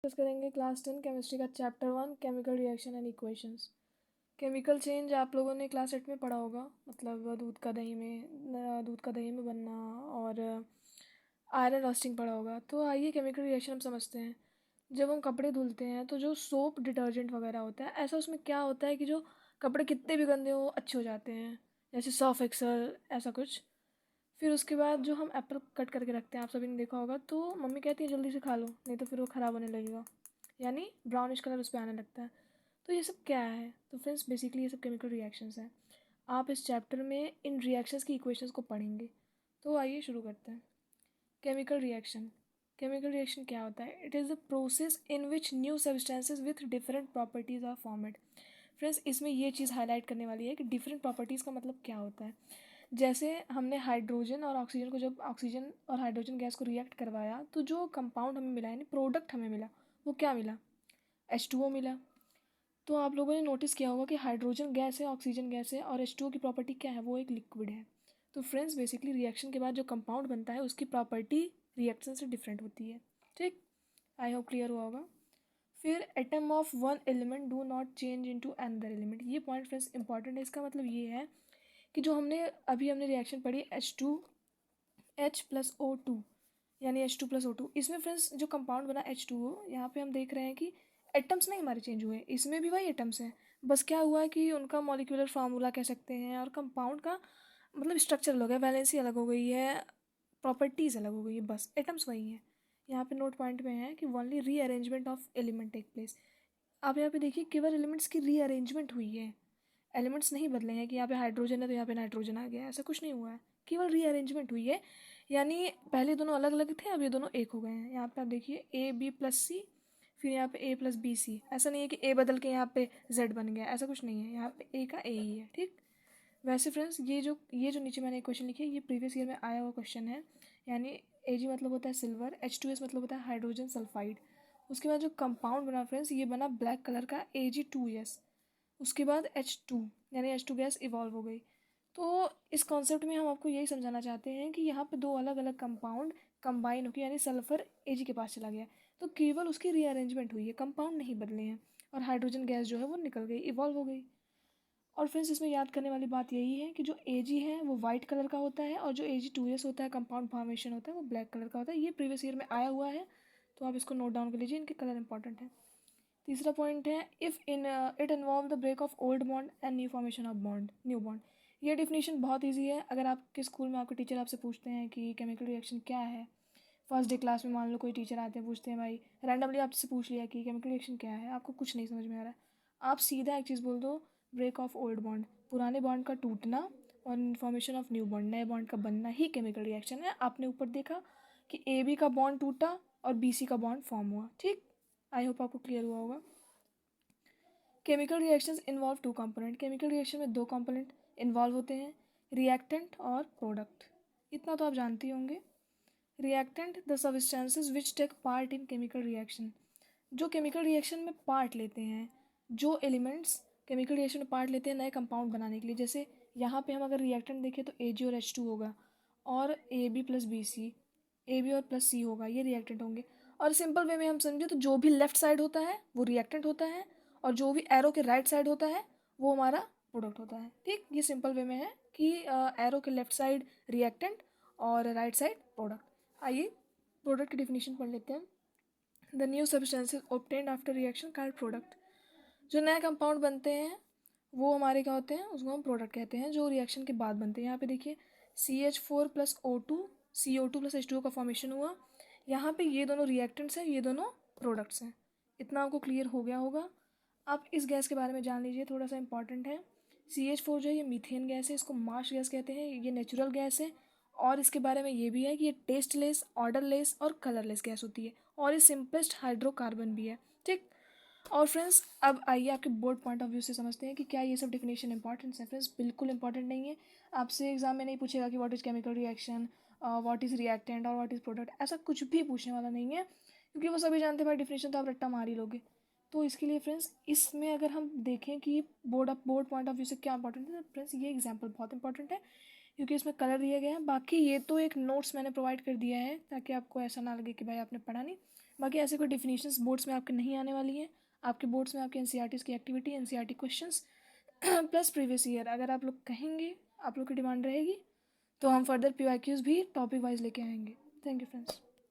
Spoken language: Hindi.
डिस्कस करेंगे क्लास 10 केमिस्ट्री का chapter 1 chemical reaction and equations. Chemical change आप लोगों ने क्लास 8 में पढ़ा होगा, मतलब दूध का दही में बनना और आयरन रोस्टिंग पढ़ा होगा। तो आइए केमिकल रिएक्शन हम समझते हैं। जब हम कपड़े धुलते हैं तो जो सोप डिटर्जेंट वगैरह होता है, ऐसा उसमें क्या होता है कि जो कपड़े कितने भी गंदे हो अच्छे हो जाते हैं, जैसे सर्फ एक्सल ऐसा कुछ। फिर उसके बाद जो हम एप्पल कट करके रखते हैं, आप सभी ने देखा होगा, तो मम्मी कहती है जल्दी से खा लो नहीं तो फिर वो ख़राब होने लगेगा, यानी ब्राउनिश कलर उस पर आने लगता है। तो ये सब क्या है? तो फ्रेंड्स बेसिकली ये सब केमिकल रिएक्शंस हैं। आप इस चैप्टर में इन रिएक्शंस की इक्वेशंस को पढ़ेंगे। तो आइए शुरू करते हैं। Chemical reaction. केमिकल रिएक्शन क्या होता है? It is the process in which new substances with different properties are formed. Friends इसमें ये चीज़ हाईलाइट करने वाली है कि डिफरेंट प्रॉपर्टीज़ का मतलब क्या होता है। जैसे हमने हाइड्रोजन और ऑक्सीजन को, जब ऑक्सीजन और हाइड्रोजन गैस को रिएक्ट करवाया तो जो कंपाउंड हमें मिला, यानी प्रोडक्ट हमें मिला, वो क्या मिला? H2O मिला। तो आप लोगों ने नोटिस किया होगा कि हाइड्रोजन गैस है, ऑक्सीजन गैस है, और H2O की प्रॉपर्टी क्या है? वो एक लिक्विड है। तो फ्रेंड्स बेसिकली रिएक्शन के बाद जो कंपाउंड बनता है उसकी प्रॉपर्टी रिएक्शन से डिफरेंट होती है। ठीक, आई होप क्लियर हुआ होगा। फिर atom of one element do not change into another element. ये पॉइंट फ्रेंड्स इंपॉर्टेंट है। इसका मतलब ये है कि जो हमने रिएक्शन पढ़ी H2H+O2, यानी H2+O2, इसमें फ्रेंड्स जो कंपाउंड बना H2O, यहाँ पे हम देख रहे हैं कि एटम्स नहीं हमारे चेंज हुए, इसमें भी वही एटम्स हैं। बस क्या हुआ कि उनका मॉलिक्यूलर फार्मूला कह सकते हैं और कंपाउंड का मतलब स्ट्रक्चर अलग है, वैलेंसी अलग हो गई है, प्रॉपर्टीज़ अलग हो गई है, बस एटम्स वही हैं। यहाँ पे नोट पॉइंट में है कि only rearrangement of element take place. आप यहाँ पे देखिए केवल एलिमेंट्स की रीअरेंजमेंट हुई है, एलिमेंट्स नहीं बदले हैं कि यहाँ पे हाइड्रोजन है तो यहाँ पे नाइट्रोजन आ गया, ऐसा कुछ नहीं हुआ है, केवल रीअरेंजमेंट हुई है। यानी पहले दोनों अलग अलग थे, अब ये दोनों एक हो गए हैं। यहाँ पे आप देखिए AB+C, फिर यहाँ पे A+BC। ऐसा नहीं है कि A बदल के यहाँ पे Z बन गया, ऐसा कुछ नहीं है, यहाँ पे A का A ही है। ठीक, वैसे फ्रेंड्स ये जो नीचे मैंने एक क्वेश्चन लिखी है, ये प्रीवियस ईयर में आया हुआ क्वेश्चन है। यानी Ag मतलब होता है सिल्वर, H2S मतलब होता है हाइड्रोजन सल्फाइड। उसके बाद जो कंपाउंड बना फ्रेंड्स, ये बना ब्लैक कलर का Ag2S। उसके बाद H2, यानी H2 गैस इवॉल्व हो गई। तो इस कॉन्सेप्ट में हम आपको यही समझाना चाहते हैं कि यहाँ पे दो अलग अलग कंपाउंड कंबाइन होकर, यानी सल्फर Ag के पास चला गया, तो केवल उसकी रीअरेंजमेंट हुई है, कंपाउंड नहीं बदले हैं, और हाइड्रोजन गैस जो है वो निकल गई, इवॉल्व हो गई। और फ्रेंड्स इसमें याद करने वाली बात यही है कि जो Ag है वो वाइट कलर का होता है, और जो Ag2S होता है कंपाउंड फॉर्मेशन होता है वो ब्लैक कलर का होता है। ये प्रीवियस ईयर में आया हुआ है, तो आप इसको नोट डाउन कर लीजिए, इनके कलर इंपॉर्टेंट है। तीसरा पॉइंट है if in it involve the break of old bond and new formation of bond, new bond. ये डिफिनेशन बहुत इजी है। अगर आपके स्कूल में आपके टीचर आपसे पूछते हैं कि केमिकल रिएक्शन क्या है, फर्स्ट डे क्लास में मान लो कोई टीचर आते हैं, पूछते हैं भाई रैंडमली आपसे पूछ लिया कि केमिकल रिएक्शन क्या है, आपको कुछ नहीं समझ में आ रहा है, आप सीधा एक चीज़ बोल दो, ब्रेक ऑफ ओल्ड बॉन्ड, पुराने बॉन्ड का टूटना, और फॉर्मेशन ऑफ न्यू बॉन्ड, नए बॉन्ड का बनना ही केमिकल रिएक्शन है। आपने ऊपर देखा कि AB का बॉन्ड टूटा और BC का बॉन्ड फॉर्म हुआ। ठीक, आई होप आपको क्लियर हुआ होगा। Chemical reactions involve two component. Chemical reaction में दो कंपोनेंट इन्वॉल्व होते हैं, रिएक्टेंट और प्रोडक्ट। इतना तो आप जानते ही होंगे। Reactant the substances which take part in chemical reaction. जो केमिकल रिएक्शन में पार्ट लेते हैं, जो एलिमेंट्स केमिकल रिएक्शन में पार्ट लेते हैं नए कंपाउंड बनाने के लिए। जैसे यहाँ पे हम अगर रिएक्टेंट देखें तो Ag और H2 होगा, और AB+BC, AB और प्लस C होगा, ये रिएक्टेंट होंगे। और सिंपल वे में हम समझे तो जो भी लेफ्ट साइड होता है वो रिएक्टेंट होता है, और जो भी एरो के राइट साइड होता है वो हमारा प्रोडक्ट होता है। ठीक, ये सिंपल वे में है कि एरो के लेफ्ट साइड रिएक्टेंट और राइट साइड प्रोडक्ट। आइए प्रोडक्ट की डिफिनीशन पढ़ लेते हैं। The new substances obtained after reaction called product. जो नए कंपाउंड बनते हैं वो हमारे क्या होते हैं, उसको हम प्रोडक्ट कहते हैं, जो रिएक्शन के बाद बनते हैं। यहाँ पे देखिए CH4+O2, CO2+H2O का फॉर्मेशन हुआ। यहाँ पे ये दोनों रिएक्टेंट्स हैं, ये दोनों प्रोडक्ट्स हैं। इतना आपको क्लियर हो गया होगा। आप इस गैस के बारे में जान लीजिए, थोड़ा सा इंपॉर्टेंट है। CH4 जो है ये मीथेन गैस है, इसको मार्श गैस कहते हैं, ये नेचुरल गैस है। और इसके बारे में ये भी है कि ये टेस्टलेस, ऑर्डरलेस और कलरलेस गैस होती है, और ये सिंपलेस्ट हाइड्रोकार्बन भी है। ठीक, और फ्रेंड्स अब आइए आपके बोर्ड पॉइंट ऑफ व्यू से समझते हैं कि क्या ये सब डिफिनेशन इंपॉर्टेंट है। फ्रेंड्स बिल्कुल इंपॉर्टेंट नहीं है। आपसे एग्जाम में नहीं पूछेगा कि what is chemical reaction, what is reactant और व्हाट इज़ प्रोडक्ट, ऐसा कुछ भी पूछने वाला नहीं है, क्योंकि वो सभी जानते हैं भाई डिफिनेशन तो आप रट्टा मार ही लोगे। तो इसके लिए फ्रेंड्स इसमें अगर हम देखें कि बोर्ड पॉइंट ऑफ व्यू से क्या इंपॉर्टेंट है, तो फ्रेंड्स ये एग्जाम्पल बहुत इंपॉर्टेंट है, क्योंकि इसमें कलर दिया गया है। बाकी ये तो एक नोट्स मैंने प्रोवाइड कर दिया है ताकि आपको ऐसा ना लगे कि भाई आपने पढ़ा नहीं। बाकी ऐसे कोई डिफिनीशंस बोर्ड्स में आपके नहीं आने वाली है। आपके बोर्ड्स में आपके एनसीईआरटीज़ की activity, NCERT questions plus previous year अगर आप लोग कहेंगे, आप लोग की डिमांड रहेगी, तो हम फर्दर पीवाईक्यूज़ भी टॉपिक वाइज लेके आएंगे। Thank you friends.